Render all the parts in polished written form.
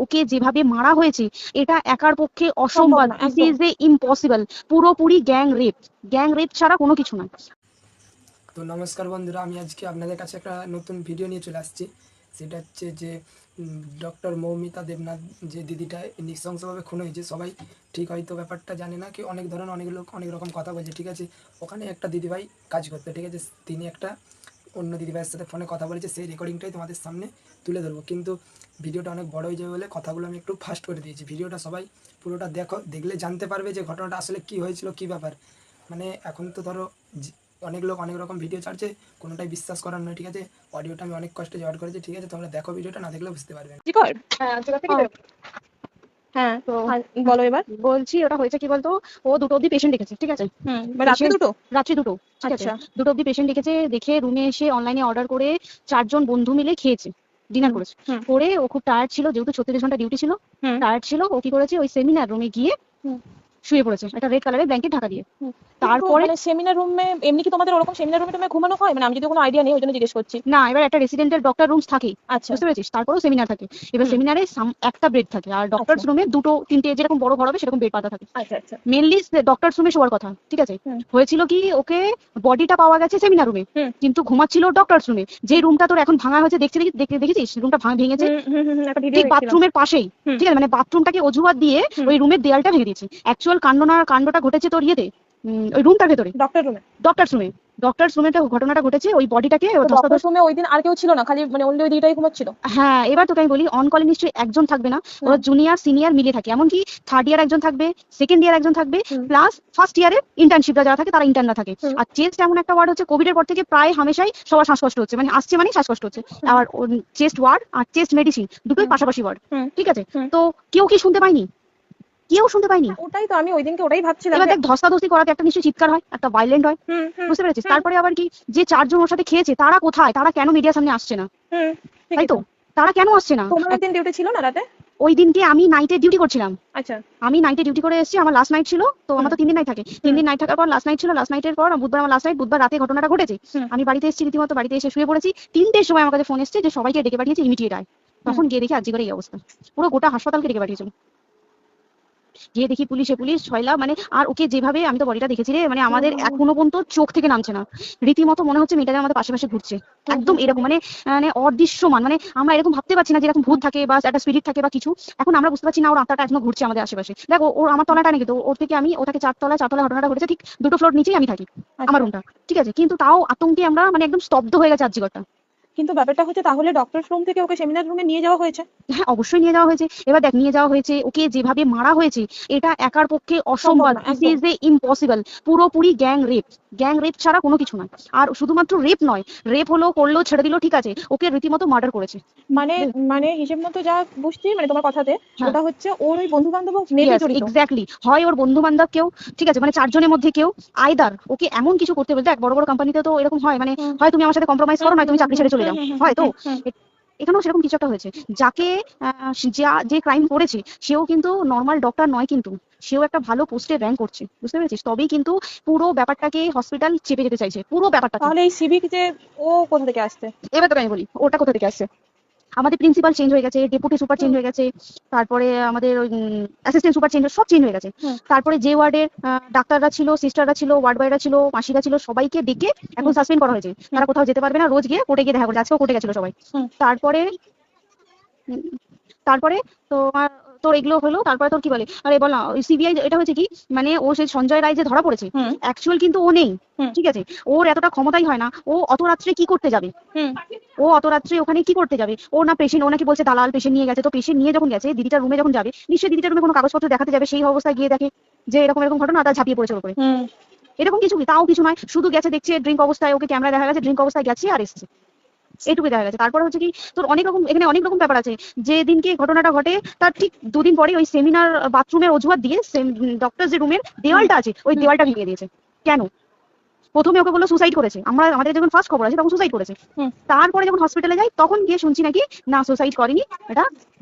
ওকে যেভাবে মারা হয়েছে এটা একার পক্ষে অসম্ভব, দিস ইজ এ ইম্পসিবল, পুরোপুরি গ্যাং রেপ ছাড়া কোনো কিছু না। তো নমস্কার বন্ধুরা, আমি আজকে আপনাদের কাছে একটা নতুন ভিডিও নিয়ে চলে আসছি। সেটা হচ্ছে যে ডক্টর মৌমিতা দেবনাথ যে দিদিটা নৃশংসভাবে খুন হয়েছে, সবাই ঠিক হয়তো ব্যাপারটা জানে না, কি অনেক ধরনের অনেক লোক অনেক রকম কথা বলছে। ঠিক আছে, ওখানে একটা দিদিভাই কাজ করতো, ঠিক আছে, তিনি একটা অন্য দিদিভাইয়ের সাথে ফোনে কথা বলেছে, সেই রেকর্ডিংটাই তোমাদের সামনে তুলে ধরবো। কিন্তু ভিডিওটা অনেক বড় হয়ে যাবে বলে কথাগুলো আমি একটু ফাস্ট করে দিয়েছি। ভিডিওটা সবাই পুরোটা দেখো, দেখলে জানতে পারবে যে ঘটনাটা আসলে কী হয়েছিল, কী ব্যাপার। মানে এখন তো ধরো অনেক লোক অনেক রকম ভিডিও ছাড়ছে, কোনোটাই বিশ্বাস করার নয়। ঠিক আছে, অডিওটা আমি অনেক কষ্টে জোগাড় করেছি। ঠিক আছে, তোমরা দেখো ভিডিওটা, না দেখলে বুঝতে পারবে না। হ্যাঁ, তো বলো এবার। বলছি ওটা হয়েছে কি বলতো, ও 2টো অব্দি পেশেন্ট দেখেছে, ঠিক আছে, রাত্রি দুটো, রাত্রি 2টো, ঠিক আছে, 2টো অব্দি পেশেন্ট দেখেছে। দেখে রুমে এসে অনলাইনে অর্ডার করে 4জন বন্ধু মিলে খেয়েছে, ডিনার করেছে। করে ও খুব টায়ার্ড ছিল, যেহেতু 36 ঘন্টা ডিউটি ছিল, টায়ার্ড ছিল। ও কি করেছে, ওই সেমিনার রুমে গিয়ে শুয়ে পড়েছে একটা রেড কালারের ব্ল্যাঙ্কেট ঢাকা দিয়ে। তারপরে সেমিনার রুমে এমনি কি তোমাদের ওরকম সেমিনার রুমে ঘুমানো হয়? মানে আমি যদি কোনো আইডিয়া নেই, ওই জন্য জিজ্ঞেস করছি। না, এবার একটা রেসিডেন্টের ডক্টর রুমস থাকে, আচ্ছা, বুঝতে পেরেছিস, তারপরেও সেমিনার থাকে। এবার সেমিনারে একটা বেড থাকে, আর ডক্টরস রুমে 2টো 3টে যেরকম বড় ঘর হবে সেরকম বেড পাতা থাকে। আচ্ছা, আচ্ছা। মেনলি ডক্টরস রুমে শোয়ার কথা, ঠিক আছে। হয়েছিল কি, ওকে বডিটা পাওয়া গেছে সেমিনার রুমে, কিন্তু ঘুমাচ্ছিল ডক্টরস রুমে। যে রুমটা তোর এখন ভাঙা হয়েছে, দেখেছিস রুমটা ভেঙেছে ঠিক বাথরুমের পাশেই, ঠিক আছে, মানে বাথরুমটাকে অজুহাত দিয়ে ওই রুমের দেয়ালটা ভেঙে দিয়েছে। অ্যাকচুয়াল কাণ্ডটা ঘটেছে তোর ইয়েতে, ওই রুমটার ভেতরে, ডক্টরস রুমে ঘটনাটা ঘটেছে। ওই বডিটাকে ডক্টরস রুমে ওই দিন আর কেউ ছিল না, খালি মানে ওই দিটাই ঘুমাচ্ছিল? হ্যাঁ, এবার তোকে আমি বলি, অন কলে নিশ্চয়ই একজন থাকবে না, ওরা জুনিয়র সিনিয়র মিলে থাকে। এমনকি 3rd ইয়ার একজন থাকবে, 2nd ইয়ার একজন থাকবে, প্লাস 1st ইয়ারের ইন্টার্নশিপরা যারা থাকে তারা ইন্টার্নরা থাকে। আর চেস্ট এমন একটা ওয়ার্ড হচ্ছে, কোভিড এর পর থেকে প্রায় হামেশাই সবার শ্বাসকষ্ট হচ্ছে, মানে আসছে মানে শ্বাসকষ্ট হচ্ছে। আর চেস্ট ওয়ার্ড আর চেস্ট মেডিসিন দুটোই পাশাপাশি ওয়ার্ড, ঠিক আছে। তো কেউ কি শুনতে পায়নি? কেউ শুনতে পায়নি। ওটাই তো আমি ওই দিনকে ওটাই ভাবছিলাম। এবার দেখ, ধস্তাধস্তি করাতে একটা নিশ্চয়ই চিৎকার হয়, একটা ভাইলেন্ট হয়, বুঝতে পেরেছিস। তারপরে আবার কি, যে 4জন ওর সাথে খেয়েছে তারা কোথায়, তারা কেন মিডিয়ার সামনে আসছে না? তাই তো, তারা কেন আসছে না? তোমার ওই দিন ডিউটি ছিল না রাতে? ওই দিনকে আমি নাইটে ডিউটি করছিলাম। আচ্ছা, আমি নাইটে ডিউটি করে এসেছি, আমার লাস্ট নাইট ছিল। তো আমার তো 3 দিন নাইট থাকে, 3 দিন নাইট থাকার পর লাস্ট নাইট ছিল। লাস্ট নাইটের পর বুধবার আমার লাস্ট নাইট, বুধবার রাতে ঘটনাটা ঘটেছে। আমি বাড়িতে এসেছি, রীতিমতো বাড়িতে এসে শুয়ে পড়েছি। 3টের সময় আমার কাছে ফোন এসেছে যে সবাইকে ডেকে পাঠিয়েছে ইমিডিয়েট আয়। তখন গিয়ে দেখি আজকে করে এই অবস্থা, পুরো গোটা হাসপাতালকে ডেকে পাঠিয়েছিল। গিয়ে দেখি পুলিশ ছয়লা, মানে আর ওকে যেভাবে, আমি তো বডিটা দেখেছি রে, মানে আমাদের এখনো পর্যন্ত চোখ থেকে নামছে না। রীতিমতো মনে হচ্ছে মেয়েটা আমাদের পাশে ঘুরছে, একদম এরকম, মানে মানে অদৃশ্যমান। মানে আমরা এরকম ভাবতে পারছি না যে এরকম ভূত থাকে বা একটা স্পিরিট থাকে বা কিছু। এখন আমরা বুঝতে পারছি না ওর আত্মাটা এখনো ঘুরছে আমাদের আশেপাশে। দেখো, ওর আমার তলাটা নাকি, তো ওর থেকে আমি, ও থাকে 4তলায় ঘটনাটা ঘটেছে, ঠিক 2টো ফ্লোর নিচেই আমি থাকি, আমার রুমটা, ঠিক আছে। কিন্তু তাও আতঙ্কে আমরা মানে একদম স্তব্ধ হয়ে গেছে আজীবনটা। কিন্তু ব্যাপারটা হচ্ছে, তাহলে ডক্টরস রুম থেকে ওকে সেমিনার রুমে নিয়ে যাওয়া হয়েছে? হ্যাঁ, অবশ্যই নিয়ে যাওয়া হয়েছে। এবার দেখ, নিয়ে যাওয়া হয়েছে, ওকে যেভাবে মারা হয়েছে এটা একার পক্ষে অসম্ভব, দিস ইজ এ ইম্পসিবল, পুরোপুরি গ্যাং রেপ ছাড়া কোনো কিছু নয়। আর শুধুমাত্র রেপ নয়, রেপ হলো, করলো, ছেড়ে দিল, ঠিক আছে, ওকে রীতিমতো মার্ডার করেছে। মানে হিসেব মতো যা বুঝছি, মানে তোমার কথাতে ওটা হচ্ছে ওর ওই বন্ধু বান্ধব মেবি জড়িত। এক্স্যাক্টলি, হয় ওর বন্ধু বান্ধব কেউ, ঠিক আছে, মানে 4জনের মধ্যে কেউ আইদার ওকে এমন কিছু করতে বলতে। দেখ, বড় বড় কোম্পানিতে তো এরকম হয়, মানে হয় তুমি আমার সাথে কম্প্রোমাইজ করো, নয় তুমি চাকরি ছেড়ে চলে যাও, হয় তো। এখানেও সেরকম কিছু একটা হয়েছে। যাকে যে ক্রাইম করেছে সেও কিন্তু নর্মাল ডক্টর নয়, কিন্তু সেও একটা ভালো পোস্টে র্যাঙ্ক করছে, বুঝতে পেরেছিস। তবেই কিন্তু পুরো ব্যাপারটাকে হসপিটাল চেপে যেতে চাইছে, পুরো ব্যাপারটা। তাহলে এই সিভিক যে ও কোথা থেকে আসছে? এবার তোকে আমি বলি ওটা কোথা থেকে আসছে। আমাদের প্রিন্সিপাল চেঞ্জ হয়ে গেছে, ডেপুটি সুপার চেঞ্জ হয়ে গেছে, তারপরে আমাদের অ্যাসিস্ট্যান্ট সুপার চেঞ্জ, সব চেঞ্জ হয়ে গেছে। তারপরে যে ওয়ার্ডের ডাক্তাররা ছিল, সিস্টাররা ছিল, ওয়ার্ড বয়রা ছিল, মাসিরা ছিল, সবাইকে ডেকে এখন সাসপেন্ড করা হয়েছে। তারা কোথাও যেতে পারবে না, রোজ গিয়ে কোর্টে গিয়ে দেখা করছে। আজকেও কোর্টে গেছিল সবাই। তারপরে তারপরে তোমার তোর এগুলো হলো। তারপরে তোর কি বলে, আরে বল না, সিবিআই এটা হয়েছে কি, মানে ও সেই সঞ্জয় রায় যে ধরা পড়েছে, অ্যাকচুয়াল কিন্তু ও নেই, ঠিক আছে। ওর এতটা ক্ষমতাই হয় না, ও অত রাত্রে কি করতে যাবে, ও অত রাত্রে ওখানে কি করতে যাবে। ও না পেশেন্ট, ও নাকি বলছে দালাল পেশেন্ট নিয়ে গেছে। তো পেশেন্ট নিয়ে যখন গেছে, দিদিটার রুমে যখন যাবে, নিশ্চয়ই দিদিটার রুমে কোনো কাগজপত্র দেখাতে যাবে, সেই অবস্থায় গিয়ে দেখে যে এরকম এরকম ঘটনা, তার ঝাঁপিয়ে পড়েছে ওর উপরে। এরকম কিছু কি, তাও কিছু নয়, শুধু গেছে, দেখছে ড্রিঙ্ক অবস্থায়, ওকে ক্যামেরা দেখা গেছে ড্রিঙ্ক অবস্থায় গেছে আর এসছে, এইটুকু দেখা গেছে। তারপর হচ্ছে কি, তোর এখানে অনেক রকম ব্যাপার আছে। যে দিনকে ঘটনাটা ঘটে তার ঠিক 2 দিন পরে ওই সেমিনার বাথরুমের অজুহাত দিয়ে ডক্টর যে রুমের দেওয়ালটা আছে, ওই দেওয়ালটা ভেঙে দিয়েছে। কেন? প্রথমে ওকে বললো সুসাইড করেছে, আমাদের যখন ফার্স্ট খবর আছে তখন সুসাইড করেছে। তারপরে যখন হসপিটালে যাই তখন গিয়ে শুনছি নাকি না, সুসাইড করেনি, এটা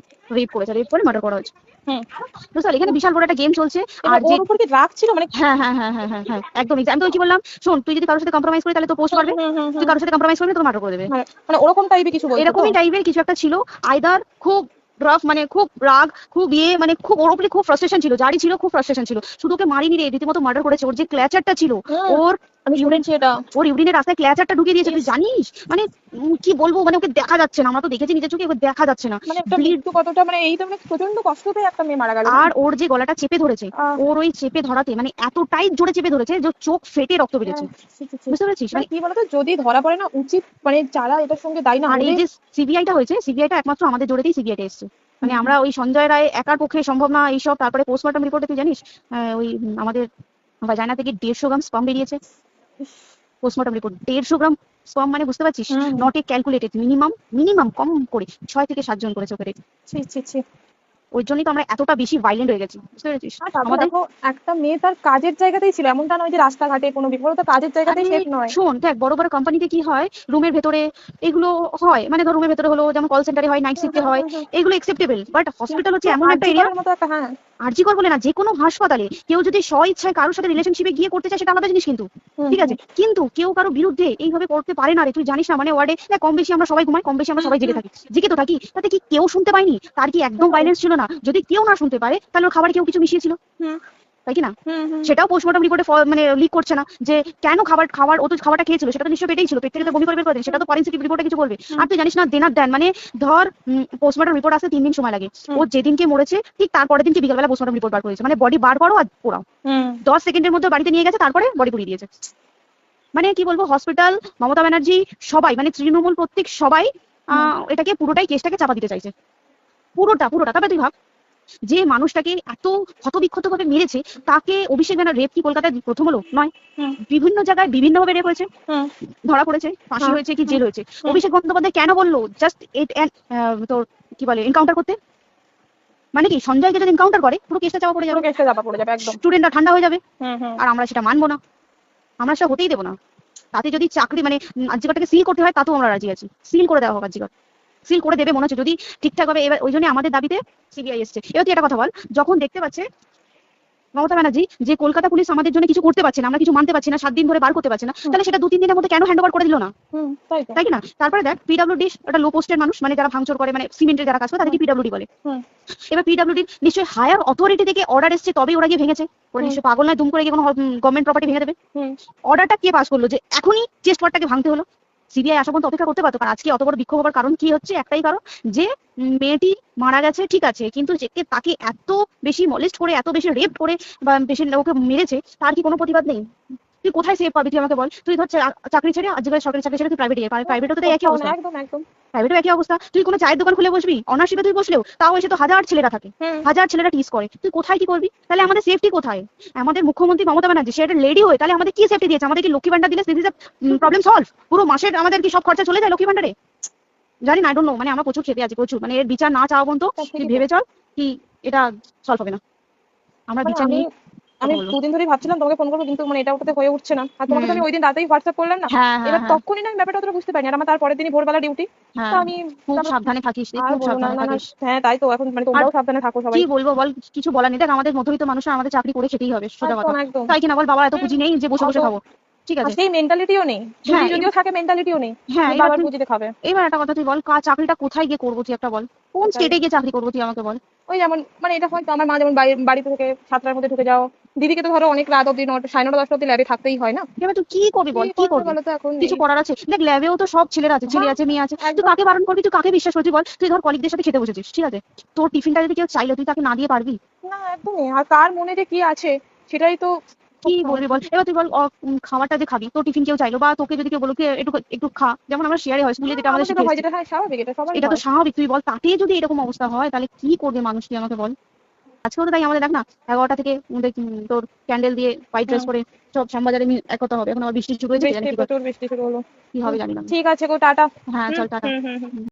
রেপ করেছে, রেপ করে মার্ডার করা হয়েছে। বুঝলি, এখানে বিশাল বড় একটা গেম চলছে। আর যে ওর উপর কি রাগ ছিল? মানে হ্যাঁ হ্যাঁ হ্যাঁ হ্যাঁ হ্যাঁ হ্যাঁ, একদম। আমি তো কি বললাম, শোন, তুই যদি কারোর সাথে কম্প্রোমাইজ করিস তাহলে তো পোস্ট করবে, তুই কারোর সাথে কম্প্রোমাইজ করবি তোর মার্ডার করে দেবে, মানে ওরকম টাইপের কিছু বলতো? এরকমই টাইপের কিছু একটা ছিল। আইদার খুব রাফ, মানে খুব রাগ, খুব মানে খুব ওর উপরে খুব ফ্রাস্ট্রেশন ছিল, যারই ছিল খুব ফ্রাস্ট্রেশন ছিল। শুধু ওকে মারিনি রে, রীতিমতো মার্ডার করেছে। ওর যে ক্ল্যাচারটা ছিল, ওর আমি শুনেছি এটা। ওর ইউরিনের রাস্তায় ক্ল্যাচারটা ঢুকিয়ে দিয়েছে, তুই জানিস? মানে কি বলবো, মানে ওকে দেখা যাচ্ছে না, আমরা তো দেখেছি নিজের চোখে, ওকে দেখা যাচ্ছে না। মানে একটা মৃত্যু কতটা, মানে এই তো মানে প্রচন্ড কষ্ট পেয়ে একটা মেয়ে মারা গেল। আর ওর যে গলাটা চেপে ধরেছে, ওর ওই চেপে ধরাতে মানে এতটাই জোরে চেপে ধরেছে যে চোখ ফেটে রক্ত বেরিয়েছে। বুঝতে পেরেছিস? মানে কি বলতো, যদি ধরা পড়ে না, উচিত মানে যারা এটার সঙ্গে দায়ী না। আর এই যে সিবিআইটা হয়েছে, সিবিআইটা একমাত্র আমাদের জোরেতেই সিবিআইটা এসছে। মানে আমরা ওই সঞ্জয় রায় একার পক্ষে সম্ভব না এইসব। তারপরে পোস্টমর্টম রিপোর্টে তুই জানিস ওই আমাদের ভাজাইনা থেকে 150 গ্রাম স্পাম বেরিয়েছে। পোস্টমর্টম রিপোর্ট 150 গ্রাম স্পাম, মানে বুঝতে পারছিস? নট এ ক্যালকুলেটেড, মিনিমাম কম করে 6 থেকে 7 জন করেছে ওকে। ওই জন্যই তো আমরা এতটা বেশি ভাইলেন্ট হয়ে গেছি, বুঝতে পেরেছিস? আমাদের একটা মেয়ে তার কাজের জায়গাতেই ছিল, এমনটা নয় যে রাস্তাঘাটে কোনো বিপদ, তো কাজের জায়গাতেই সেফ নয়। শোন দেখ, বড় বড় কোম্পানিতে কি হয়, রুমের ভেতরে এগুলো হয়, মানে ধর রুমের ভেতরে হলো, যেমন কল সেন্টারে হয়, নাইট শিফটে হয়, এগুলো অ্যাকসেপ্টেবল। বাট হসপিটাল হচ্ছে এমন একটা এরিয়া, আরজিকর বলে না, যে কোনো হাসপাতালে কেউ যদি স্ব ইচ্ছায় কারোর সাথে রিলেশনশিপে গিয়ে করতে চায় সেটা আলাদা জিনিস কিন্তু, ঠিক আছে? কিন্তু কেউ কারো বিরুদ্ধে এইভাবে করতে পারে না রে, তুই জানিস না? মানে ওয়ার্ডে কম বেশি আমরা সবাই ঘুমাই, কম বেশি আমরা সবাই জেগে থাকি, জেগে তো থাকি, তাতে কি কেউ শুনতে পায়নি? তার কি একদম ভাইলেন্স ছিল না? যদি কেউ না শুনতে পারে তাহলে ওর খাবারে কেউ কিছু মিশিয়েছিল, তাই কি না? সেটাও পোস্টমর্টম রিপোর্টে মানে লিক করছে না যে কেন খাবার ও তো খাবারটা খেয়েছিল, সেটা তো নিশ্চয়ই পেটেই ছিল, পেট থেকে তো বমি করে বের করে দেন, সেটা তো ফরেনসিক রিপোর্টে কিছু বলবে। আর তুই জানিস না, দেনার দেন, মানে ধর পোস্টমর্টম রিপোর্ট আসতে 3 দিন সময় লাগে। ও যেদিনকে মরেছে ঠিক তারপরের দিনকে বিকালবেলা পোস্টমর্টম রিপোর্ট বার করেছে, মানে বডি বার করো আর পোড়াও, 10 সেকেন্ডের মধ্যে বাড়িতে নিয়ে গেছে, তারপরে বডি পুড়িয়ে দিয়েছে। মানে কি বলবো, হসপিটাল, মমতা ব্যানার্জি, সবাই, মানে তৃণমূল প্রত্যেক সবাই এটাকে পুরোটাই কেসটাকে চাপা দিতে চাইছে, পুরোটা। তবে তুই ভাব, যে মানুষটাকে এত ক্ষতবিক্ষত ভাবে মেরেছে, তাকে অভিষেক ব্যানার রেপ কি কলকাতায় প্রথম হলো? নয়, বিভিন্ন জায়গায় বিভিন্ন ভাবে রেপ হয়েছে, ধরা পড়েছে, ফাঁসি হয়েছে কি জেল হয়েছে। অভিষেক বন্দ্যোপাধ্যায় কেন বললো জাস্ট তোর কি বলে এনকাউন্টার করতে? মানে কি সঞ্জয়কে যদি এনকাউন্টার করে পুরো কেসটা চাপা পড়ে যাবে, একদম স্টুডেন্টরা ঠান্ডা হয়ে যাবে। আর আমরা সেটা মানবো না, আমরা সেটা হতেই দেবো না। তাতে যদি চাকরি মানে আরজিকরটাকে সিল করতে হয়, তাতেও আমরা রাজি আছি, সিল করে দেওয়া হোক আরজিকর, সিল করে দেবে মনে হচ্ছে যদি ঠিকঠাক ভাবে। এবার ওই জন্য আমাদের দাবিতে সিবিআই এসছে। এবার তুই একটা কথা বল, যখন দেখতে পাচ্ছে মমতা ব্যানার্জি যে কলকাতা পুলিশ আমাদের জন্য কিছু করতে পারছে না, আমরা কিছু মানতে পারছি না, 7 দিন ধরে বার করতে পারছে না, তাহলে সেটা 2-3 দিনের মধ্যে কেন হ্যান্ড ওভার করে দিল না? তাই কি না? তারপরে দেখ, পিডব্লিউডি একটা লো পোস্টের মানুষ, মানে যারা ভাঙচুর করে, মানে সিমেন্টের যারা কাজ করে, তাদেরকে পিডব্লিউডি বলে। এবার পিডব্লিউডি নিশ্চয়ই হায়ার অথরিটি থেকে অর্ডার এসছে, তবেই ওরা গিয়ে ভেঙেছে। ওরা নিশ্চয়ই পাগল নয়, দুম করে গিয়ে কোনো গভর্নমেন্ট প্রপার্টি ভেঙে দেবে। অর্ডারটা কে পাস করলো যে এখনই চেস্ট ওয়ার্ডটাকে ভাঙতে হলো? সিবিআই আসা পর্যন্ত অপেক্ষা করতে পারতো। আর আজকে অত বড় বিক্ষোভ হওয়ার কারণ কি হচ্ছে? একটাই কারণ, যে মেয়েটি মারা গেছে, ঠিক আছে, কিন্তু তাকে এত বেশি মলেস্ট করে, এত বেশি রেপ করে বা বেশি ওকে মেরেছে, তার কি কোনো প্রতিবাদ নেই? তুই কোথায় সেভ পাবি? তুই আমাকে বল। তুই ধর চাকরি ছেড়ে, আজকাল সরকারি চাকরি ছেড়ে তুই প্রাইভেটও তো একই অবস্থা, প্রাইভেটও একই অবস্থা। তুই কোনো চায়ের দোকান খুলে বসবি, অনার্সশিপে তুই বসলেও তাও এসে তো হাজার ছেলেরা থাকে, হাজার ছেলেরা টিস করে, তুই কোথায় কি করবি? তাহলে আমাদের সেফটি কোথায়? আমাদের মুখ্যমন্ত্রী মমতা ব্যানার্জি সে একটা লেডি হয়ে তাহলে আমাদের কি সেফটি দিয়েছে? আমাদের কি লক্ষ্মী ভান্ডার দিলে প্রবলেম সলভ? পুরো মাসের আমাদের কি সব খরচা চলে যায় লক্ষ্মী ভান্ডারে? জানি না, আই ডোন্ট নো। মানে আমরা প্রচুর খেপে আছি, প্রচুর। মানে এর বিচার না চাওয়া পর্যন্ত তুই ভেবে চল কি এটা সলভ হবে না। আমরা বিচার নিয়ে আমি 2 দিন ধরেই ভাবছিলাম তোমাকে ফোন করবো, কিন্তু মানে এটা ওটাতে হয়ে উঠছে না। আর তোমাকে তো আমি ওই দিন রাতেই হোয়াটসঅ্যাপ করলাম না, এবার তখনই না ব্যাপারটা অতটা বুঝতে পারিনি। আর আমার তারপরের দিনই ভোরবেলা ডিউটি, তো আমি খুব সাবধানে থাকিস, খুব সাবধানে থাকিস। হ্যাঁ তাই তো, এখন মানে তোমরাও সাবধানে থাকো সবাই। কি বলবো বল, কিছু বলার নেই। দেখ, আমাদের মধ্যবিত্ত মানুষের আমাদের চাকরি করে খেতেই হবে, সোজা কথা, তাই কিনা বল? বাবা এত পুঁজি নেই যে বসে বসে খাবো, ঠিক আছে? সেই মেন্টালিটিও নেই, যদিও থাকে মেন্টালিটিও নেই। হ্যাঁ, বাবার পুঁজিতে খাবে। এবার একটা কথা তুই বল, চাকরিটা কোথায় গিয়ে করবো তুই একটা বল? কোন স্টেটে গিয়ে চাকরি করবো তুই আমাকে বল? ওই যেমন মানে এটা হয়তো আমার মা যেমন বাড়ি থেকে 7টার মধ্যে ঢুকে যাও, দিদিকে তো ধরো অনেক রাত অব্দি 9:30-10টা অব্দি ল্যাবে থাকতেই হয় না। এবার তুই কি করবি বল? কি করবি? কিছু করার আছে? দেখ, ল্যাবেও তো সব ছেলেরা আছে, ছেলে আছে, মেয়ে আছে, তুই কাকে বারণ করবি? তুই কাকে বিশ্বাস করবি বল? তুই ধর কলিগদের সাথে খেতে বসেছিস, ঠিক আছে, তোর টিফিনটা যদি কেউ চাইলো, তুই তাকে না দিয়ে পারবি? না, একদমই। আর কার মনে যে কি আছে সেটাই তো কি বলবি বল? এবার তুই বল, খাবারটা যে খাবি, তোর টিফিন কেউ চাইলো, বা তোকে যদি কেউ বলো একটু একটু খা, যেমন আমরা শেয়ারে হয় স্কুলে, যেটা আমাদের স্বাভাবিক, এটা তো স্বাভাবিক। তুই বল, তাতে যদি এরকম অবস্থা হয় তাহলে কি করবে মানুষ? তুই আমাকে বল। আজকেও তো তাই আমাদের দেখ না, 11টা থেকে তোর ক্যান্ডেল দিয়ে হোয়াইট ড্রেস পরে সব শ্যামবাজারে একতা হবে। এখন আবার বৃষ্টি শুরু হয়েছে, প্রচুর বৃষ্টি শুরু হলো, কি হবে জানি না। ঠিক আছে গো, টাটা। হ্যাঁ চল, টাটা।